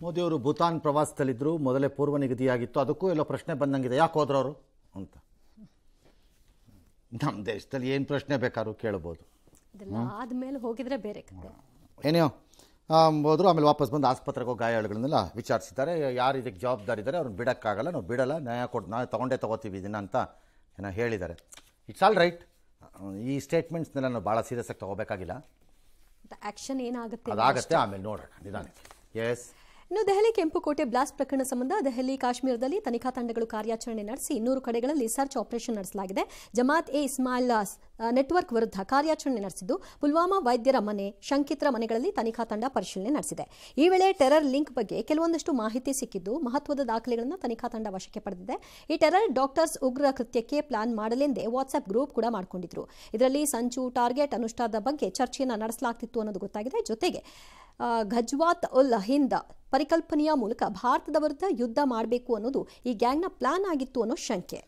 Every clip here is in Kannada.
ಮೋದಿಯವರು ಭೂತಾನ್ ಪ್ರವಾಸದಲ್ಲಿದ್ದರು, ಮೊದಲೇ ಪೂರ್ವ ನಿಗದಿಯಾಗಿತ್ತು. ಅದಕ್ಕೂ ಎಲ್ಲೋ ಪ್ರಶ್ನೆ ಬಂದಂಗಿದೆ, ಯಾಕೆ ಹೋದ್ರು ಅವರು ಅಂತ. ನಮ್ಮ ದೇಶದಲ್ಲಿ ಏನು ಪ್ರಶ್ನೆ ಬೇಕಾದ್ರೂ ಕೇಳ್ಬೋದು. ಆದ್ಮೇಲೆ ಹೋಗಿದ್ರೆ ಬೇರೆ ಕತೆ. ಏನೋ ಹೋದ್ರು, ಆಮೇಲೆ ವಾಪಸ್ ಬಂದು ಆಸ್ಪತ್ರೆಗೆ ಹೋಗಿ ಗಾಯಾಳುಗಳನ್ನೆಲ್ಲ ವಿಚಾರಿಸಿದ್ದಾರೆ. ಯಾರು ಇದಕ್ಕೆ ಜವಾಬ್ದಾರಿ ಇದ್ದಾರೆ ಅವ್ರನ್ನ ಬಿಡೋಕ್ಕಾಗಲ್ಲ, ನಾವು ಬಿಡಲ್ಲ, ನ್ಯಾಯ ಕೊಟ್ಟು ನಾವು ತೊಗೋತೀವಿ ಇದನ್ನು ಅಂತ ಏನೋ ಹೇಳಿದ್ದಾರೆ. It's all right. ಈ ಸ್ಟೇಟ್ಮೆಂಟ್ಸ್ನೆಲ್ಲ ನಾವು ಭಾಳ ಸೀರಿಯಸ್ ಆಗಿ ತೊಗೋಬೇಕಾಗಿಲ್ಲ. ಆಕ್ಷನ್ ಏನಾಗುತ್ತೆ ಅದಾಗತ್ತೆ, ಆಮೇಲೆ ನೋಡೋಣ ನಿಧಾನಕ್ಕೆ. ಎಸ್. ಇನ್ನು ದೆಹಲಿ ಕೆಂಪುಕೋಟೆ ಬ್ಲಾಸ್ಟ್ ಪ್ರಕರಣ ಸಂಬಂಧ ದೆಹಲಿ ಕಾಶ್ಮೀರದಲ್ಲಿ ತನಿಖಾ ತಂಡಗಳು ಕಾರ್ಯಾಚರಣೆ ನಡೆಸಿ 200 ಕಡೆಗಳಲ್ಲಿ ಸರ್ಚ್ ಆಪರೇಷನ್ ನಡೆಸಲಾಗಿದೆ. ಜಮಾತ್ ಎ ಇಸ್ಮಾಯಿಲ್ ನೆಟ್ವರ್ಕ್ ವಿರುದ್ಧ ಕಾರ್ಯಾಚರಣೆ ನಡೆಸಿದ್ದು, ಪುಲ್ವಾಮಾ ವೈದ್ಯರ ಮನೆ, ಶಂಕಿತರ ಮನೆಗಳಲ್ಲಿ ತನಿಖಾ ತಂಡ ಪರಿಶೀಲನೆ ನಡೆಸಿದೆ. ಈ ವೇಳೆ ಟೆರರ್ ಲಿಂಕ್ ಬಗ್ಗೆ ಕೆಲವೊಂದಷ್ಟು ಮಾಹಿತಿ ಸಿಕ್ಕಿದ್ದು, ಮಹತ್ವದ ದಾಖಲೆಗಳನ್ನು ತನಿಖಾ ತಂಡ ವಶಕ್ಕೆ ಪಡೆದಿದೆ. ಈ ಟೆರರ್ ಡಾಕ್ಟರ್ಸ್ ಉಗ್ರ ಕೃತ್ಯಕ್ಕೆ ಪ್ಲಾನ್ ಮಾಡಲೆಂದೇ ವಾಟ್ಸ್ಆಪ್ ಗ್ರೂಪ್ ಕೂಡ ಮಾಡಿಕೊಂಡಿದ್ರು. ಇದರಲ್ಲಿ ಸಂಚು, ಟಾರ್ಗೆಟ್, ಅನುಷ್ಠಾನದ ಬಗ್ಗೆ ಚರ್ಚೆಯನ್ನು ನಡೆಸಲಾಗ್ತಿತ್ತು ಅನ್ನೋದು ಗೊತ್ತಾಗಿದೆ. ಜೊತೆಗೆ ಘಜ್ವಾತ್ ಉಲ್ ಹಿಂದ್ ಪರಿಕಲ್ಪನೆಯ ಮೂಲಕ ಭಾರತದ ವಿರುದ್ಧ ಯುದ್ಧ ಮಾಡಬೇಕು ಅನ್ನೋದು ಈ ಗ್ಯಾಂಗ್ನ ಪ್ಲಾನ್ ಆಗಿತ್ತು ಅನ್ನೋ ಶಂಕೆ.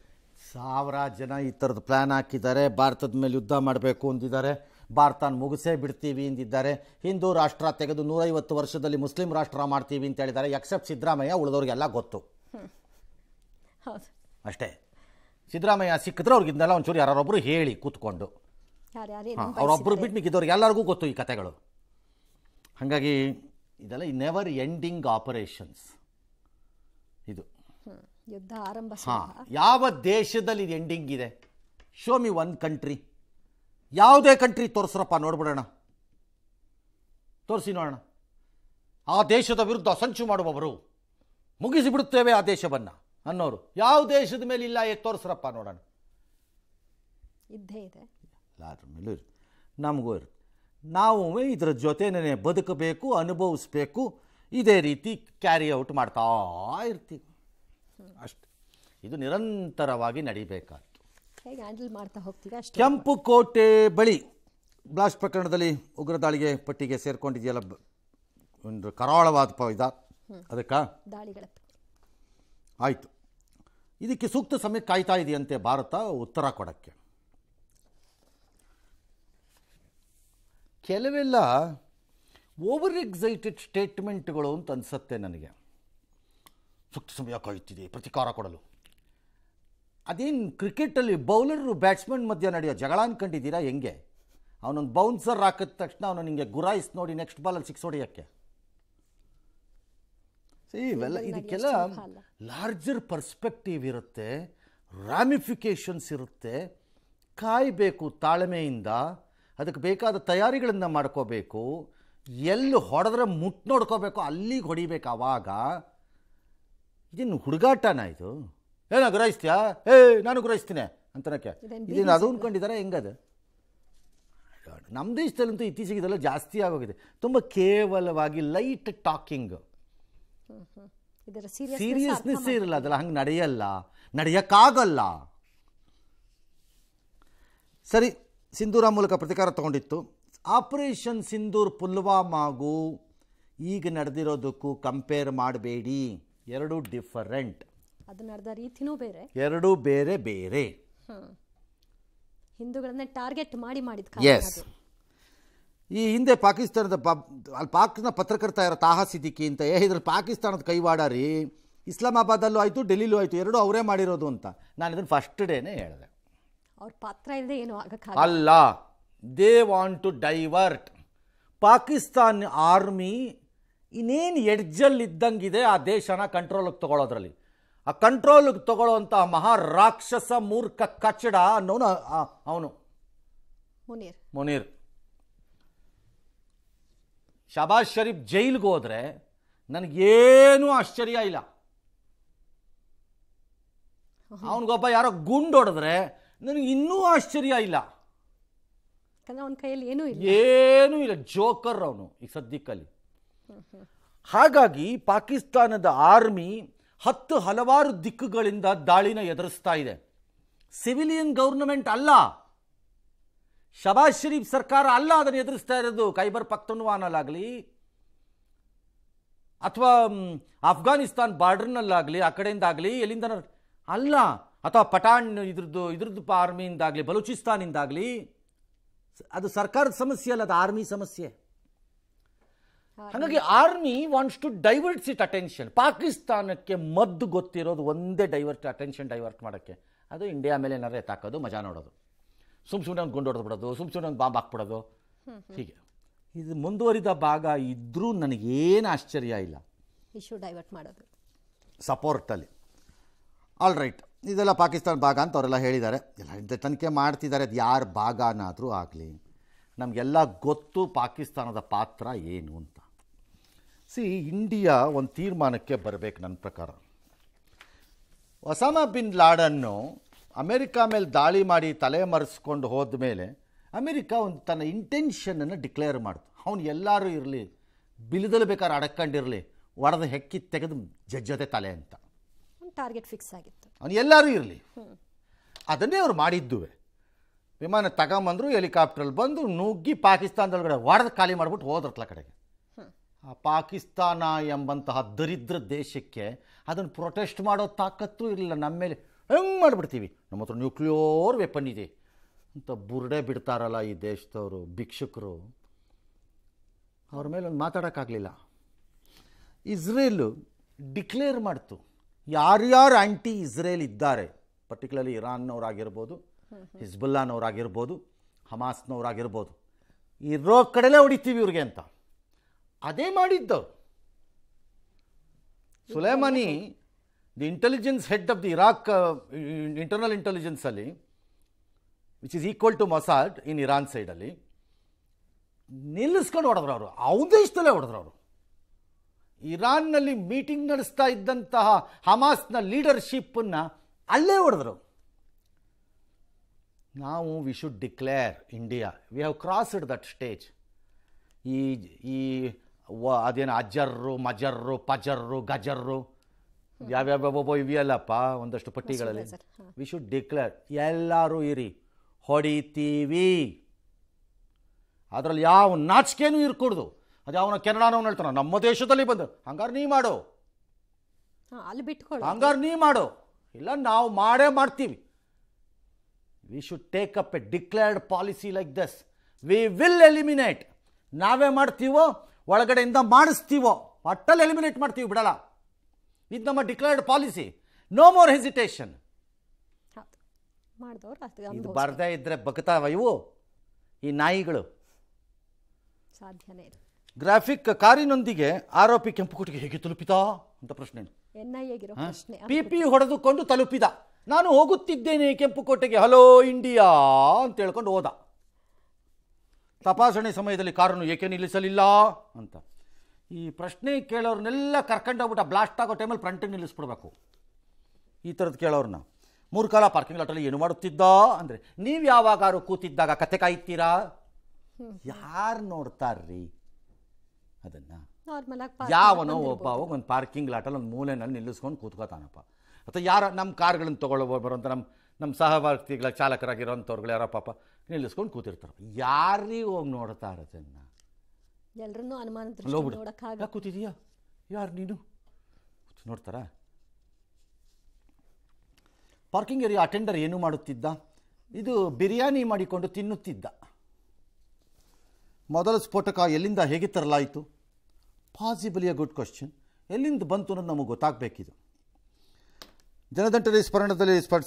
1000 ಜನ ಈ ಥರದ್ದು ಪ್ಲಾನ್ ಹಾಕಿದ್ದಾರೆ. ಭಾರತದ ಮೇಲೆ ಯುದ್ಧ ಮಾಡಬೇಕು ಅಂದಿದ್ದಾರೆ, ಭಾರತ ಮುಗಿಸೇ ಬಿಡ್ತೀವಿ ಅಂದಿದ್ದಾರೆ, ಹಿಂದೂ ರಾಷ್ಟ್ರ ತೆಗೆದು 150 ವರ್ಷದಲ್ಲಿ ಮುಸ್ಲಿಂ ರಾಷ್ಟ್ರ ಮಾಡ್ತೀವಿ ಅಂತ ಹೇಳಿದ್ದಾರೆ. ಎಕ್ಸೆಪ್ಟ್ ಸಿದ್ದರಾಮಯ್ಯ, ಉಳಿದವ್ರಿಗೆಲ್ಲ ಗೊತ್ತು ಅಷ್ಟೇ. ಸಿದ್ದರಾಮಯ್ಯ ಸಿಕ್ಕಿದ್ರೆ ಅವ್ರಿಗಿಂದೆಲ್ಲ ಒಂಚೂರು ಯಾರೊಬ್ಬರು ಹೇಳಿ ಕೂತ್ಕೊಂಡು, ಅವರೊಬ್ಬರು ಬಿಟ್ಟು ಮಿಕ್ಕಿದವ್ರಿಗೆ ಎಲ್ಲರಿಗೂ ಗೊತ್ತು ಈ ಕತೆಗಳು. ಹಾಗಾಗಿ ಇದೆಲ್ಲ ನೆವರ್ ಎಂಡಿಂಗ್ ಆಪರೇಷನ್ಸ್. ಇದು ಯುದ್ಧ ಆರಂಭ. ಯಾವ ದೇಶದಲ್ಲಿ ಇದು ಎಂಡಿಂಗ್ ಇದೆ? Show me one country. ಯಾವುದೇ ಕಂಟ್ರಿ ತೋರಿಸ್ರಪ್ಪ, ನೋಡ್ಬಿಡೋಣ, ತೋರಿಸಿ ನೋಡೋಣ. ಆ ದೇಶದ ವಿರುದ್ಧ ಸಂಚು ಮಾಡುವವರು ಮುಗಿಸಿಬಿಡುತ್ತೇವೆ ಆ ದೇಶವನ್ನು ಅನ್ನೋರು ಯಾವ ದೇಶದ ಮೇಲೆ ಇಲ್ಲ, ತೋರಿಸ್ರಪ್ಪ ನೋಡೋಣ. ಇದ್ದೇ ಇದೆ, ಎಲ್ಲರ ಮೇಲೂ ಇರುತ್ತೆ, ನಮಗೂ ಇರುತ್ತೆ. ನಾವು ಇದರ ಜೊತೆನೇ ಬದುಕಬೇಕು, ಅನುಭವಿಸ್ಬೇಕು, ಇದೇ ರೀತಿ ಕ್ಯಾರಿ ಔಟ್ ಮಾಡ್ತಾ ಇರ್ತೀವಿ ಅಷ್ಟೆ. ಇದು ನಿರಂತರವಾಗಿ ನಡಿಬೇಕಾದ್ದು. ಹೇಗೆ ಹ್ಯಾಂಡಲ್ ಮಾಡ್ತಾ ಹೋಗ್ತೀವಿ ಅಷ್ಟೇ. ಕೆಂಪುಕೋಟೆ ಬಳಿ ಬ್ಲಾಸ್ಟ್ ಪ್ರಕರಣದಲ್ಲಿ ಉಗ್ರ ದಾಳಿಗೆ ಪಟ್ಟಿಗೆ ಸೇರ್ಕೊಂಡಿದೆಯಲ್ಲ ಒಂದು ಕರಾಳವಾದ ಅದಕ್ಕೆ ದಾಳಿಗಳ ಆಯಿತು. ಇದಕ್ಕೆ ಸೂಕ್ತ ಸಮಯ ಕಾಯ್ತಾ ಇದೆಯಂತೆ ಭಾರತ ಉತ್ತರ ಕೊಡೋಕ್ಕೆ. ಕೆಲವೆಲ್ಲ ಓವರ್ ಎಕ್ಸೈಟೆಡ್ ಸ್ಟೇಟ್ಮೆಂಟ್ಗಳು ಅಂತ ಅನಿಸುತ್ತೆ ನನಗೆ. ಸೂಕ್ತ ಸಮಯ ಕಾಯುತ್ತಿದೆ ಪ್ರತಿಕಾರ ಕೊಡಲು. ಅದೇನು ಕ್ರಿಕೆಟಲ್ಲಿ ಬೌಲರು ಬ್ಯಾಟ್ಸ್ಮನ್ ಮಧ್ಯೆ ನಡೆಯೋ ಜಗಳ ಅನ್ಕೊಂಡಿದ್ದೀರಾ? ಹೆಂಗೆ ಅವನೊಂದು ಬೌನ್ಸರ್ ಹಾಕಿದ ತಕ್ಷಣ ಅವನು ನಿಮಗೆ ಗುರಾಯಿಸ್ ನೋಡಿ ನೆಕ್ಸ್ಟ್ ಬಾಲಲ್ಲಿ 6 ಹೊಡೆಯೋಕ್ಕೆ. ಇವೆಲ್ಲ ಇದಕ್ಕೆಲ್ಲ ಲಾರ್ಜರ್ ಪರ್ಸ್ಪೆಕ್ಟಿವ್ ಇರುತ್ತೆ, ರಾಮಿಫಿಕೇಷನ್ಸ್ ಇರುತ್ತೆ. ಕಾಯಬೇಕು ತಾಳ್ಮೆಯಿಂದ, ಅದಕ್ಕೆ ಬೇಕಾದ ತಯಾರಿಗಳನ್ನು ಮಾಡ್ಕೋಬೇಕು. ಎಲ್ಲಿ ಹೊಡೆದ್ರೆ ಮುಟ್ಟು ನೋಡ್ಕೋಬೇಕು, ಅಲ್ಲಿಗೆ ಹೊಡಿಬೇಕು. ಆವಾಗ ಇದೇನು ಹುಡುಗಾಟನ ಇದು? ಏನೋ ಗುರಾಯಿಸ್ತೀಯಾ? ನಾನು ಗುರಾಯಿಸ್ತೀನಿ ಅಂತನಕ್ಕೆ ಇದೇನು ಅದು ಅಂದ್ಕೊಂಡಿದ್ದಾರೆ? ಹೆಂಗದು? ನಮ್ಮ ದೇಶದಲ್ಲಂತೂ ಇತ್ತೀಚೆಗೆ ಇದೆಲ್ಲ ಜಾಸ್ತಿ ಆಗೋಗಿದೆ. ತುಂಬ ಕೇವಲವಾಗಿ ಲೈಟ್ ಟಾಕಿಂಗ್, ಸೀರಿಯಸ್ನೆಸ್ಸೇ ಇರಲ್ಲ. ಅದೆಲ್ಲ ಹಂಗೆ ನಡೆಯಲ್ಲ, ನಡೆಯೋಕ್ಕಾಗಲ್ಲ. ಸರಿ, ಸಿಂಧೂರ ಮೂಲಕ ಪ್ರತಿಕಾರ ತಗೊಂಡಿತ್ತು. ಆಪರೇಷನ್ ಸಿಂಧೂರ್ ಪುಲ್ವಾಮಾಗೂ ಈಗ ನಡೆದಿರೋದಕ್ಕೂ ಕಂಪೇರ್ ಮಾಡಬೇಡಿ, ಎರಡೂ ಡಿಫರೆಂಟ್. ಅದು ನಡೆದ ರೀತಿನೂ ಬೇರೆ, ಎರಡೂ ಬೇರೆ ಬೇರೆ. ಹಿಂದೂಗಳನ್ನ ಟಾರ್ಗೆಟ್ ಮಾಡಿದ. ಎಸ್. ಈ ಹಿಂದೆ ಪಾಕಿಸ್ತಾನದ ಅಲ್ಲಿ ಪಾಕ್ನ ಪತ್ರಕರ್ತ ಇರೋ ತಾಹಾ ಸಿದ್ದಿಕಿ ಅಂತ, ಇದ್ರಲ್ಲಿ ಪಾಕಿಸ್ತಾನದ ಕೈವಾಡ ರೀ, ಇಸ್ಲಾಮಾಬಾದಲ್ಲೂ ಆಯಿತು ಡೆಲ್ಲಿಲೂ ಆಯಿತು, ಎರಡೂ ಅವರೇ ಮಾಡಿರೋದು ಅಂತ ನಾನು ಇದನ್ನು ಫಸ್ಟ್ ಡೇನೇ ಹೇಳಿದೆ. ಅವ್ರ ಪಾತ್ರ ಇಲ್ಲದೆ ಏನು ಅಲ್ಲ, they want to divert. Pakistan army ಇನ್ನೇನು ಎಡ್ಜಲ್ಲಿದ್ದಂಗಿದೆ ಆ ದೇಶನ ಕಂಟ್ರೋಲಿಗೆ ತಗೊಳ್ಳೋದ್ರಲ್ಲಿ. ಆ ಕಂಟ್ರೋಲಿಗೆ ತಗೊಳ್ಳೋಂಥ ಮಹಾರಾಕ್ಷಸ ಮೂರ್ಖ ಕಚ್ಚಡ ಅನ್ನೋನು ಅವನು ಮುನೀರ್. ಶಹಬಾಜ್ ಶರೀಫ್ ಜೈಲಿಗೆ ಹೋದ್ರೆ ನನಗೇನೂ ಆಶ್ಚರ್ಯ ಇಲ್ಲ. ಅವನಿಗೊಬ್ಬ ಯಾರೋ ಗುಂಡು ಹೊಡೆದ್ರೆ ನನಗೆ ಇನ್ನೂ ಆಶ್ಚರ್ಯ ಇಲ್ಲ. ಏನೂ ಇಲ್ಲ, ಜೋಕರ್ ಅವನು ಈ ಸದ್ಯಕ್ಕಲ್ಲಿ. ಹಾಗಾಗಿ ಪಾಕಿಸ್ತಾನದ ಆರ್ಮಿ ಹಲವಾರು ದಿಕ್ಕುಗಳಿಂದ ದಾಳಿನ ಎದುರಿಸ್ತಾ ಇದೆ. ಸಿವಿಲಿಯನ್ ಗೌರ್ನಮೆಂಟ್ ಅಲ್ಲ, ಶಹಬಾಜ್ ಶರೀಫ್ ಸರ್ಕಾರ ಅಲ್ಲ ಅದನ್ನು ಎದುರಿಸ್ತಾ ಇರೋದು. ಖೈಬರ್ ಪಖ್ತೂನ್ವಾನಲ್ಲಾಗಲಿ ಅಥವಾ ಅಫ್ಘಾನಿಸ್ತಾನ್ ಬಾರ್ಡರ್ನಲ್ಲಾಗಲಿ ಆ ಕಡೆಯಿಂದಾಗಲಿ ಎಲ್ಲಿಂದ ಅಲ್ಲ, ಅಥವಾ ಪಠಾಣ್ ಇದ್ರದ್ದು ಆರ್ಮಿಯಿಂದಾಗಲಿ ಬಲೂಚಿಸ್ತಾನಿಂದಾಗಲಿ. ಅದು ಸರ್ಕಾರದ ಸಮಸ್ಯೆ ಅಲ್ಲ, ಅದು ಆರ್ಮಿ ಸಮಸ್ಯೆ. ಹಾಗಾಗಿ army wants to diverts it attention. ಪಾಕಿಸ್ತಾನಕ್ಕೆ ಮದ್ದು ಗೊತ್ತಿರೋದು ಒಂದೇ ಅಟೆನ್ಷನ್ ಡೈವರ್ಟ್ ಮಾಡೋಕ್ಕೆ, ಅದು ಇಂಡಿಯಾ ಮೇಲೆ ಏನಾರು ಎತ್ತಾಕೋದು, ಮಜಾ ನೋಡೋದು, ಸುಮ್ಮನೆ ಒಂದು ಗುಂಡು ಹೊಡೆದು ಬಿಡೋದು, ಸುಮ್ಮನೆ ಒಂದು ಬಾಂಬ್ ಹಾಕ್ಬಿಡೋದು. ಹೀಗೆ ಇದು ಮುಂದುವರಿದ ಭಾಗ ಇದ್ದರೂ ನನಗೇನು ಆಶ್ಚರ್ಯ ಇಲ್ಲ ಇಶ್ಯೂ ಡೈವರ್ಟ್ ಮಾಡೋದು ಸಪೋರ್ಟಲ್ಲಿ. ಆಲ್ ರೈಟ್, ಇದೆಲ್ಲ ಪಾಕಿಸ್ತಾನ ಭಾಗ ಅಂತ ಅವರೆಲ್ಲ ಹೇಳಿದ್ದಾರೆ, ಎಲ್ಲ ತನಿಖೆ ಮಾಡ್ತಿದ್ದಾರೆ. ಅದು ಯಾರ ಭಾಗನಾದರೂ ಆಗಲಿ, ನಮಗೆಲ್ಲ ಗೊತ್ತು ಪಾಕಿಸ್ತಾನದ ಪಾತ್ರ ಏನು ಅಂತ. ಇಂಡಿಯಾ ಒಂದು ತೀರ್ಮಾನಕ್ಕೆ ಬರಬೇಕು ನನ್ನ ಪ್ರಕಾರ. ಒಸಾಮಾ ಬಿನ್ ಲಾಡನ್ನು ಅಮೆರಿಕ ಮೇಲೆ ದಾಳಿ ಮಾಡಿ ತಲೆ ಮರೆಸ್ಕೊಂಡು ಹೋದ ಮೇಲೆ ಅಮೆರಿಕ ಒಂದು ತನ್ನ ಇಂಟೆನ್ಷನನ್ನು ಡಿಕ್ಲೇರ್ ಮಾಡ್ತು. ಅವನು ಎಲ್ಲರೂ ಇರಲಿ, ಬಿಲದಲ್ಲಿ ಬೇಕಾದ್ರೆ ಅಡಕೊಂಡಿರಲಿ, ಒಡೆದು ಹೆಕ್ಕಿ ತೆಗೆದು ಜಜ್ಜದೆ ತಲೆ ಅಂತ ಟಾರ್ಗೆಟ್ ಫಿಕ್ಸ್ ಆಗಿತ್ತು. ಅವನು ಎಲ್ಲರೂ ಇರಲಿ, ಅದನ್ನೇ ಅವ್ರು ಮಾಡಿದ್ದುವೆ. ವಿಮಾನ ತಗೊಂಬಂದರು, ಹೆಲಿಕಾಪ್ಟ್ರಲ್ಲಿ ಬಂದು ನುಗ್ಗಿ ಪಾಕಿಸ್ತಾನದೊಳಗಡೆ ಒಡೆದು ಖಾಲಿ ಮಾಡಿಬಿಟ್ಟು ಹೋದ್ರತ್ಲ ಕಡೆಗೆ. ಆ ಪಾಕಿಸ್ತಾನ ಎಂಬಂತಹ ದರಿದ್ರ ದೇಶಕ್ಕೆ ಅದನ್ನು ಪ್ರೊಟೆಸ್ಟ್ ಮಾಡೋ ತಾಕತ್ತು ಇರಲಿಲ್ಲ. ನಮ್ಮ ಮೇಲೆ ಹೆಂಗೆ ಮಾಡಿಬಿಡ್ತೀವಿ, ನಮ್ಮ ಹತ್ರ ನ್ಯೂಕ್ಲಿಯರ್ ವೆಪನ್ ಇದೆ ಅಂತ ಬುರ್ಡೆ ಬಿಡ್ತಾರಲ್ಲ ಈ ದೇಶದವರು ಭಿಕ್ಷುಕರು, ಅವ್ರ ಮೇಲೆ ಒಂದು ಮಾತಾಡೋಕ್ಕಾಗಲಿಲ್ಲ. ಇಸ್ರೇಲು ಡಿಕ್ಲೇರ್ ಮಾಡ್ತು ಯಾರ್ಯಾರು ಆ್ಯಂಟಿ ಇಸ್ರೇಲ್ ಇದ್ದಾರೆ, ಪರ್ಟಿಕ್ಯುಲರ್ಲಿ ಇರಾನ್ನವರಾಗಿರ್ಬೋದು, ಹಿಜ್ಬುಲ್ಲಾನವರಾಗಿರ್ಬೋದು, ಹಮಾಸ್ನವರಾಗಿರ್ಬೋದು, ಇರೋ ಕಡೆಲೇ ಹೊಡಿತೀವಿ ಇವ್ರಿಗೆ ಅಂತ. ಅದೇ ಮಾಡಿದ್ದವ್ರು. Soleimani the intelligence head of the Iraq internal ಇಂಟೆಲಿಜೆನ್ಸಲ್ಲಿ, which is equal to Mossad in Iran ಸೈಡಲ್ಲಿ, ನಿಲ್ಲಿಸ್ಕೊಂಡು ಹೊಡೆದ್ರು ಅವರು. ದೇಶದಲ್ಲೇ ಹೊಡೆದ್ರು ಅವರು. ಇರಾನ್ನಲ್ಲಿ ಮೀಟಿಂಗ್ ನಡೆಸ್ತಾ ಇದ್ದಂತಹ ಹಮಾಸ್ನ ಲೀಡರ್ಶಿಪ್ಪನ್ನು ಅಲ್ಲೇ ಹೊಡೆದ್ರು. ನಾವು we should declare India, we have crossed that stage. ಈ ಅದೇನು ಅಜರ್ರು, ಮಜರ್ರು, ಪಜರ್ರು, ಗಜರ್ರು, ಯಾವ್ಯಾವ ಇವೆಯಲ್ಲಪ್ಪ ಒಂದಷ್ಟು ಪಟ್ಟಿಗಳಲ್ಲಿ. ವಿ ಶುಡ್ ಡಿಕ್ಲೇರ್, ಎಲ್ಲರೂ ಇರಿ, ಹೊಡಿತೀವಿ. ಅದರಲ್ಲಿ ಯಾವ ನಾಚಿಕೆನೂ ಇರ್ಕೂಡ್ದು. ಅದು ಯಾವನ ಕೆನಡಾನವನು ಹೇಳ್ತಾನೆ ನಮ್ಮ ದೇಶದಲ್ಲಿ ಬಂದು, ಹಂಗಾರೆ ನೀ ಮಾಡು, ಅಲ್ಲಿ ಬಿಟ್ಕೊಳ್ಳಿ, ಹಂಗಾರೆ ನೀ ಮಾಡು, ಇಲ್ಲ ನಾವು ಮಾಡೇ ಮಾಡ್ತೀವಿ. We should take up A declared policy like this. We will eliminate. ನಾವೇ ಮಾಡ್ತೀವೋ ಒಳಗಡೆಯಿಂದ ಮಾಡಿಸ್ತೀವೋ ಒಟ್ಟಲ್ಲಿ ಎಲಿಮಿನೇಟ್ ಮಾಡ್ತೀವಿ, ಬಿಡಲ್ಲ. ಇದು ನಮ್ಮ declared policy. No more hesitation. ಇದು ಬರದೇ ಇದ್ರೆ ಬಗ್ತಾವ ಇವು ಈ ನಾಯಿಗಳು. ಸಾಧ್ಯನೇ ಇಲ್ಲ. ಗ್ರಾಫಿಕ್ ಕಾರಿನೊಂದಿಗೆ ಆರೋಪಿ ಕೆಂಪುಕೋಟೆಗೆ ಹೇಗೆ ತಲುಪಿತಾ ಅಂತ ಪ್ರಶ್ನೆ. ಪಿಪಿ ಹೊಡೆದುಕೊಂಡು ತಲುಪಿದ. ನಾನು ಹೋಗುತ್ತಿದ್ದೇನೆ ಕೆಂಪುಕೋಟೆಗೆ, ಹಲೋ ಇಂಡಿಯಾ ಅಂತ ಹೇಳ್ಕೊಂಡು ಹೋದ. ತಪಾಸಣೆ ಸಮಯದಲ್ಲಿ ಕಾರನ್ನು ಏಕೆ ನಿಲ್ಲಿಸಲಿಲ್ಲ ಅಂತ ಈ ಪ್ರಶ್ನೆ ಕೇಳೋರ್ನೆಲ್ಲ ಕರ್ಕೊಂಡೋಗ್ಬಿಟ್ಟು ಬ್ಲಾಸ್ಟ್ ಆಗೋ ಟೈಮಲ್ಲಿ ಫ್ರಂಟಿಗೆ ನಿಲ್ಲಿಸ್ಬಿಡ್ಬೇಕು. ಈ ಥರದ್ದು ಕೇಳೋರನ್ನ 3 ಕಾಲ ಪಾರ್ಕಿಂಗ್ ಲಾಟಲ್ಲಿ ಏನು ಮಾಡುತ್ತಿದ್ದ ಅಂದರೆ, ನೀವು ಯಾವಾಗಾರು ಕೂತಿದ್ದಾಗ ಕತೆ ಕಾಯ್ತೀರಾ? ಯಾರು ನೋಡ್ತಾರ್ರಿ ಅದನ್ನು? ಯಾವನೋ ಒಬ್ಬ ಒಂದು ಪಾರ್ಕಿಂಗ್ ಲಾಟಲ್ಲಿ ಒಂದು ಮೂಲೆನಲ್ಲಿ ನಿಲ್ಲಿಸ್ಕೊಂಡು ಕೂತ್ಕೋತಾನಪ್ಪ. ಅಥವಾ ಯಾರ ನಮ್ಮ ಕಾರ್ಗಳನ್ನು ತೊಗೊಳ್ಳೋ ಬರೋಂಥ ನಮ್ಮ ಸಹವರ್ತಿಗಳ ಚಾಲಕರಾಗಿರೋಂಥವ್ರುಗಳು ಯಾರೋ ಪಾಪ ನಿಲ್ಲಿಸ್ಕೊಂಡು ಕೂತಿರ್ತಾರೆ. ಯಾರಿಗೆ ಹೋಗಿ ನೋಡ್ತಾರೆ ಅದನ್ನು? ಎಲ್ಲರನ್ನೂ ಅನುಮಾನ ಯಾಕೆ ಕೂತಿದೀಯಾ, ಯಾರು ನೀನು ನೋಡ್ತಾರಾ? ಪಾರ್ಕಿಂಗ್ ಏರಿಯಾ ಅಟೆಂಡರ್ ಏನು ಮಾಡುತ್ತಿದ್ದ? ಇದು ಬಿರಿಯಾನಿ ಮಾಡಿಕೊಂಡು ತಿನ್ನುತ್ತಿದ್ದ. ಮೊದಲ ಸ್ಫೋಟಕ ಎಲ್ಲಿಂದ ಹೇಗೆ ತರಲಾಯಿತು? Possibly a good question. ಎಲ್ಲಿಂದ ಬಂತು ಅನ್ನೋದು ನಮಗೆ ಗೊತ್ತಾಗಬೇಕಿದು. ಜನದಟ್ಟಣೆ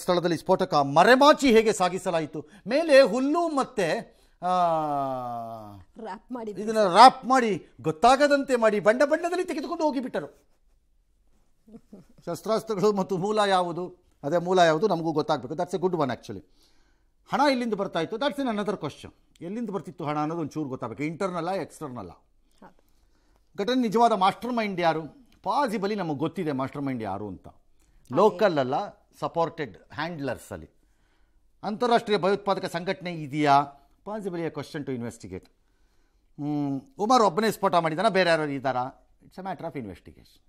ಸ್ಥಳದಲ್ಲಿ ಸ್ಫೋಟಕ ಮರೆಮಾಚಿ ಹೇಗೆ ಸಾಗಿಸಲಾಯಿತು? ಮೇಲೆ ಹುಲ್ಲು ಮತ್ತು ಇದನ್ನು ರ್ಯಾಪ್ ಮಾಡಿ ಗೊತ್ತಾಗದಂತೆ ಮಾಡಿ ಬಣ್ಣದಲ್ಲಿ ತೆಗೆದುಕೊಂಡು ಹೋಗಿಬಿಟ್ಟರು. ಶಸ್ತ್ರಾಸ್ತ್ರಗಳು ಮತ್ತು ಮೂಲ ಯಾವುದು, ಅದೇ ಮೂಲ ಯಾವುದು ನಮಗೂ ಗೊತ್ತಾಗಬೇಕು. That's A good one actually. ಹಣ ಎಲ್ಲಿಂದ ಬರ್ತಾ ಇತ್ತು? That's N another question. ಎಲ್ಲಿಂದ ಬರ್ತಿತ್ತು ಹಣ ಅನ್ನೋದು ಒಂಚೂರು ಗೊತ್ತಾಗಬೇಕು. ಇಂಟರ್ನಲ್ಲ ಎಕ್ಸ್ಟರ್ನಲ್ಲ? ಘಟನೆ ನಿಜವಾದ ಮಾಸ್ಟರ್ ಮೈಂಡ್ ಯಾರು? ಪಾಸಿಬಲಿ ನಮಗೆ ಗೊತ್ತಿದೆ ಮಾಸ್ಟರ್ ಮೈಂಡ್ ಯಾರು ಅಂತ. ಲೋಕಲ್ ಅಲ್ಲ, ಸಪೋರ್ಟೆಡ್ ಹ್ಯಾಂಡ್ಲರ್ಸಲ್ಲಿ. ಅಂತಾರಾಷ್ಟ್ರೀಯ ಭಯೋತ್ಪಾದಕ ಸಂಘಟನೆ ಇದೆಯಾ? Possibly a question to investigate. Umar ಒಬ್ಬನೇ ಸ್ಫೋಟ ಮಾಡಿದಾನ, ಬೇರೆ ಯಾರು ಇದ್ದಾರಾ? It's a matter of investigation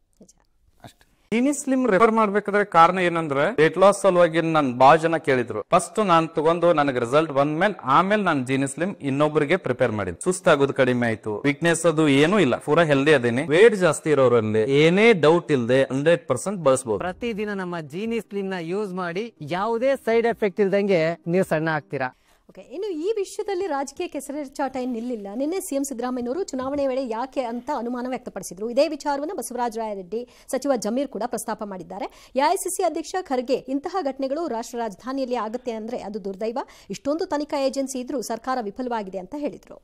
ಅಷ್ಟೇ. ಜೀನಿ ಸ್ಲಿಮ್ ರೆಫರ್ ಮಾಡ್ಬೇಕಾದ್ರೆ ಕಾರಣ ಏನಂದ್ರೆ, ವೇಟ್ ಲಾಸ್ ಸಲುವಾಗಿ ನನ್ ಬಾಳ ಜನ ಕೇಳಿದ್ರು. ಫಸ್ಟ್ ನಾನು ತಗೊಂಡು ನನಗೆ ರಿಸಲ್ಟ್ ಬಂದ್ಮೇಲೆ ಆಮೇಲೆ ನಾನು ಜೀನಿ ಸ್ಲಿಮ್ ಇನ್ನೊಬ್ಬರಿಗೆ ಪ್ರಿಪೇರ್ ಮಾಡಿದ್. ಸುಸ್ತಾಗೋದು ಕಡಿಮೆ ಆಯ್ತು, ವೀಕ್ನೆಸ್ ಅದು ಏನೂ ಇಲ್ಲ, ಪೂರಾ ಹೆಲ್ದಿ ಅದೇನೆ. ವೇಟ್ ಜಾಸ್ತಿ ಇರೋರಲ್ಲಿ ಏನೇ ಡೌಟ್ ಇಲ್ಲದೆ 100% ಬಳಸಬಹುದು. ಪ್ರತಿದಿನ ನಮ್ಮ ಜೀನಿ ಸ್ಲಿಮ್ ನ ಯೂಸ್ ಮಾಡಿ ಯಾವುದೇ ಸೈಡ್ ಎಫೆಕ್ಟ್ ಇಲ್ದಂಗೆ ನೀವು ಸಣ್ಣ ಆಗ್ತೀರಾ. ಓಕೆ, ಇನ್ನು ಈ ವಿಷಯದಲ್ಲಿ ರಾಜಕೀಯ ಕೆಸರೆಚಾಟ ಏನು ನಿಲ್ಲಿಲ್ಲ. ನಿನ್ನೆ ಸಿಎಂ ಸಿದ್ದರಾಮಯ್ಯನವರು ಚುನಾವಣೆ ವೇಳೆ ಯಾಕೆ ಅಂತ ಅನುಮಾನ ವ್ಯಕ್ತಪಡಿಸಿದ್ರು. ಇದೇ ವಿಚಾರವನ್ನು ಬಸವರಾಜ ರಾಯರೆಡ್ಡಿ, ಸಚಿವ ಜಮೀರ್ ಕೂಡ ಪ್ರಸ್ತಾಪ ಮಾಡಿದ್ದಾರೆ. ಎಐಸಿಸಿ ಅಧ್ಯಕ್ಷ ಖರ್ಗೆ, ಇಂತಹ ಘಟನೆಗಳು ರಾಷ್ಟ್ರ ರಾಜಧಾನಿಯಲ್ಲಿ ಆಗುತ್ತೆ ಅಂದ್ರೆ ಅದು ದುರ್ದೈವ. ಇಷ್ಟೊಂದು ತನಿಖಾ ಏಜೆನ್ಸಿ ಇದ್ರೂ ಸರ್ಕಾರ ವಿಫಲವಾಗಿದೆ ಅಂತ ಹೇಳಿದ್ರು.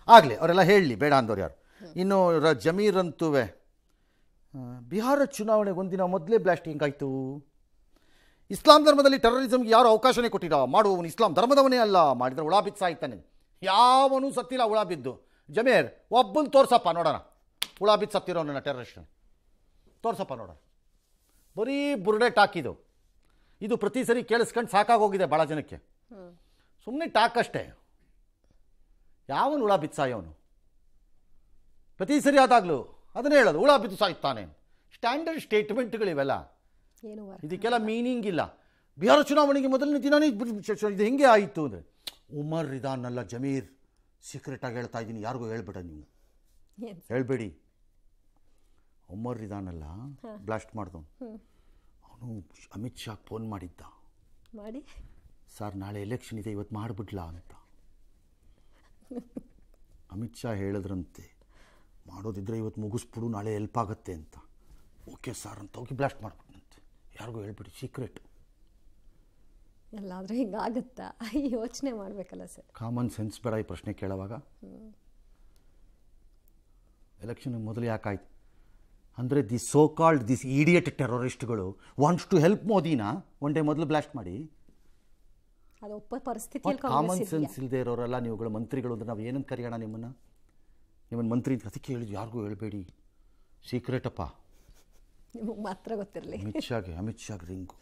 ಆಗಲಿ, ಅವರೆಲ್ಲ ಹೇಳಲಿ, ಬೇಡ ಅಂದವ್ರು ಯಾರು. ಇನ್ನು ಜಮೀರ್ ಅಂತೂ ಬಿಹಾರ ಚುನಾವಣೆಗೆ ಒಂದಿನ ಮೊದಲೇ ಬ್ಲಾಸ್ಟಿಂಗ್ ಆಯಿತು. ಇಸ್ಲಾಂ ಧರ್ಮದಲ್ಲಿ ಟೆರರಿಸಮ್ಗೆ ಯಾರು ಅವಕಾಶನೇ ಕೊಟ್ಟಿಲ್ಲ. ಮಾಡುವವನು ಇಸ್ಲಾಂ ಧರ್ಮದವನೇ ಅಲ್ಲ, ಮಾಡಿದರೆ ಹುಳ ಬಿದ್ದು ಸಾಯ್ತಾನೆ. ಯಾವನೂ ಸತ್ತಿಲ್ಲ ಹುಳ ಬಿದ್ದು. ಜಮೀರ್ ಒಬ್ಬನು ತೋರ್ಸಪ್ಪ ನೋಡೋಣ, ಹುಳ ಬಿದ್ದು ಸತ್ತಿರೋನ ಟೆರರಿಸ್ಟ್ ತೋರ್ಸಪ್ಪ ನೋಡೋಣ. ಬರೀ ಬುರುಡೆ ಟಾಕ್ ಇದು. ಇದು ಪ್ರತಿ ಸರಿ ಕೇಳಿಸ್ಕೊಂಡು ಸಾಕಾಗೋಗಿದೆ ಭಾಳ ಜನಕ್ಕೆ. ಸುಮ್ಮನೆ ಟಾಕ್ ಅಷ್ಟೇ. ಯಾವನು ಹುಳ ಬಿದ್ದು ಸಾಯೋನು? ಪ್ರತಿ ಸರಿ ಆದಾಗಲೂ ಅದನ್ನೇ ಹೇಳೋದು, ಹುಳ ಬಿದ್ದು ಸಾಯ್ತಾನೆ. ಸ್ಟ್ಯಾಂಡರ್ಡ್ ಸ್ಟೇಟ್ಮೆಂಟ್ಗಳಿವೆಲ್ಲ. ಇದಕ್ಕೆಲ್ಲ ಮೀನಿಂಗ್ ಇಲ್ಲ. ಬಿಹಾರ ಚುನಾವಣೆಗೆ ಮೊದಲನೇ ದಿನವೇ ಇದು ಹೆಂಗೆ ಆಯಿತು ಅಂದರೆ, ಉಮರ್ ಇದಾನಲ್ಲ ಜಮೀರ್, ಸೀಕ್ರೆಟಾಗಿ ಹೇಳ್ತಾ ಇದ್ದೀನಿ, ಯಾರಿಗೂ ಹೇಳ್ಬೇಡ ನೀವು, ಹೇಳ್ಬೇಡಿ. ಉಮರ್ ಇದಾನಲ್ಲ ಬ್ಲಾಸ್ಟ್ ಮಾಡ್ದವನು, ಅವನು ಅಮಿತ್ ಶಾ ಫೋನ್ ಮಾಡಿದ್ದ, ಸರ್ ನಾಳೆ ಎಲೆಕ್ಷನ್ ಇದೆ ಇವತ್ತು ಮಾಡಿಬಿಡ್ಲಾ ಅಂತ. ಅಮಿತ್ ಶಾ ಹೇಳಿದ್ರಂತೆ, ಮಾಡೋದಿದ್ರೆ ಇವತ್ತು ಮುಗಿಸ್ಬಿಡು, ನಾಳೆ ಹೆಲ್ಪ್ ಆಗುತ್ತೆ ಅಂತ. ಓಕೆ ಸರ್ ಅಂತ ಹೋಗಿ ಬ್ಲಾಸ್ಟ್ ಮಾಡ್ಬಿಟ್ಟಂತೆ, ಯಾರಿಗೂ ಹೇಳ್ಬಿಡಿ, ಸೀಕ್ರೆಟ್. ಎಲ್ಲಾದರೂ ಹಿಂಗಾಗುತ್ತಾ? ಯೋಚನೆ ಮಾಡಬೇಕಲ್ಲ ಸರ್. ಕಾಮನ್ ಸೆನ್ಸ್ ಬೇಡ ಈ ಪ್ರಶ್ನೆ ಕೇಳೋವಾಗ. ಎಲೆಕ್ಷನ್ಗೆ ಮೊದಲು ಯಾಕಾಯ್ತು ಅಂದರೆ, the so called this idiot ಟೆರರಿಸ್ಟ್ಗಳು ವಾಂಟ್ಸ್ ಟು ಹೆಲ್ಪ್ ಮೋದಿನ ಒನ್ ಡೇ ಮೊದಲು ಬ್ಲಾಸ್ಟ್ ಮಾಡಿ. ಅದು ಒಪ್ಪ ಪರಿಸ್ಥಿತಿಯಲ್ಲಿ ಕಾಮನ್ ಸೆನ್ಸ್ ಇಲ್ಲದೆ ಇರೋರೆಲ್ಲ ನೀವುಗಳು ಮಂತ್ರಿಗಳು ಅಂದ್ರೆ ನಾವು ಏನಂತ ಕರೆಯೋಣ ನಿಮ್ಮನ್ನು ಮಂತ್ರಿ ಅಂತ? ಅದಕ್ಕೆ ಹೇಳಿದ್ದು ಯಾರಿಗೂ ಹೇಳ್ಬೇಡಿ, ಸೀಕ್ರೆಟಪ್ಪ, ನಿಮಗೆ ಮಾತ್ರ ಗೊತ್ತಿರಲಿ. ಅಮಿತ್ ಶಾಗೆ ರಿಂಗು.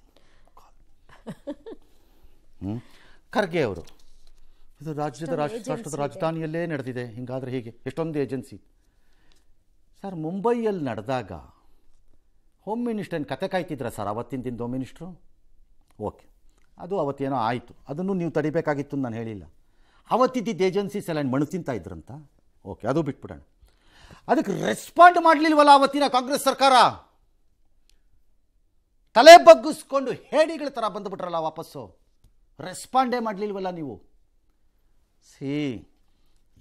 ಖರ್ಗೆ ಅವರು, ಇದು ರಾಷ್ಟ್ರದ ರಾಜಧಾನಿಯಲ್ಲೇ ನಡೆದಿದೆ, ಹಿಂಗಾದರೆ ಹೀಗೆ ಎಷ್ಟೊಂದು ಏಜೆನ್ಸಿ. ಸರ್ ಮುಂಬೈಯಲ್ಲಿ ನಡೆದಾಗ ಹೋಮ್ ಮಿನಿಸ್ಟರ್ ಕತೆ ಕಾಯ್ತಿದ್ರ ಸರ್ ಅವತ್ತಿನ ದಿನದ ಹೋಮ್ ಮಿನಿಸ್ಟ್ರು? ಓಕೆ, ಅದು ಅವತ್ತೇನೋ ಆಯಿತು, ಅದನ್ನು ನೀವು ತಡಿಬೇಕಾಗಿತ್ತು ನಾನು ಹೇಳಿಲ್ಲ. ಅವತ್ತಿದ್ದಿದ್ದು ಏಜೆನ್ಸೀಸ್ ಎಲ್ಲ ಮಣ್ಣು ತಿಂತಾ ಇದ್ರಂತ. ಓಕೆ, ಅದು ಬಿಟ್ಬಿಡೋಣ. ಅದಕ್ಕೆ ರೆಸ್ಪಾಂಡ್ ಮಾಡಲಿಲ್ವಲ್ಲ ಅವತ್ತಿನ ಕಾಂಗ್ರೆಸ್ ಸರ್ಕಾರ. ತಲೆ ಬಗ್ಗಿಸ್ಕೊಂಡು ಹೇಡಿಗಳ ಥರ ಬಂದುಬಿಟ್ರಲ್ಲ ವಾಪಸ್ಸು. ರೆಸ್ಪಾಂಡೇ ಮಾಡಲಿಲ್ವಲ್ಲ ನೀವು.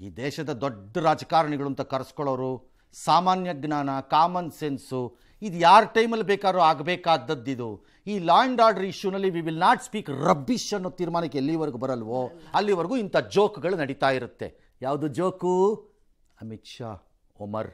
ಈ ದೇಶದ ದೊಡ್ಡ ರಾಜಕಾರಣಿಗಳು ಅಂತ ಕರೆಸ್ಕೊಳ್ಳೋರು ಸಾಮಾನ್ಯ ಜ್ಞಾನ, ಕಾಮನ್ ಸೆನ್ಸು, ಇದು ಯಾರ ಟೈಮಲ್ಲಿ ಬೇಕಾದ್ರೂ ಆಗಬೇಕಾದದ್ದಿದು. ಈ ಲಾ ಆ್ಯಂಡ್ ಆರ್ಡರ್ ಇಶ್ಯೂನಲ್ಲಿ we will not speak rubbish ಅನ್ನೋ ತೀರ್ಮಾನಕ್ಕೆ ಎಲ್ಲಿವರೆಗೂ ಬರಲ್ವೋ ಅಲ್ಲಿವರೆಗೂ ಇಂಥ ಜೋಕ್ಗಳು ನಡೀತಾ ಇರುತ್ತೆ. ಯಾವುದು ಜೋಕು? ಅಮಿತ್ ಶಾ, ಒಮರ್